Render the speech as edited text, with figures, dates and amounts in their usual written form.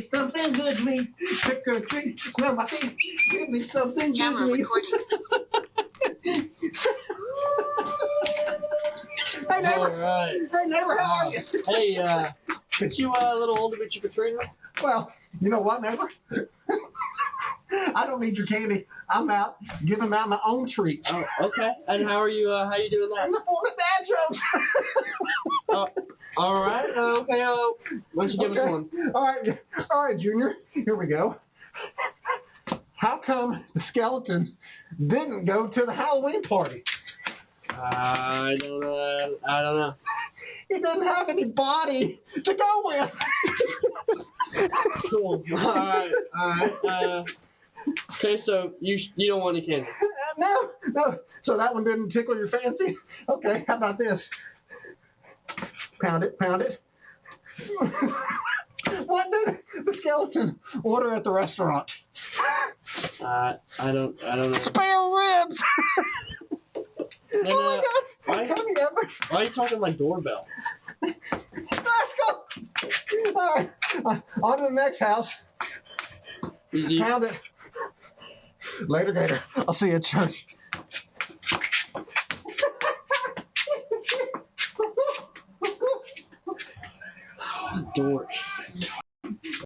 Something good to me. Trick or treat. Smell my feet. Give me something good to me. Hey, neighbor. All right. Hey, neighbor, how are you? Hey, could you a little older bit trick or treating? Well, you know what, neighbor? I don't need your candy. I'm out giving out my own treats. Oh, okay. And how you doing that? In the form of dad jokes. All right. Okay. Why don't you give us one? All right, Junior. Here we go. How come the skeleton didn't go to the Halloween party? I don't know. He didn't have any body to go with. Cool. All right. Okay, so you don't want any candy? No. So that one didn't tickle your fancy? Okay, how about this? Pound it. What did the skeleton order at the restaurant? I don't know. Spare ribs! No, Oh my gosh! Why? Have you ever? Why are you talking like doorbell? Let's go! All right, on to the next house. Pound it. Later, Gator. I'll see you at church. Dork.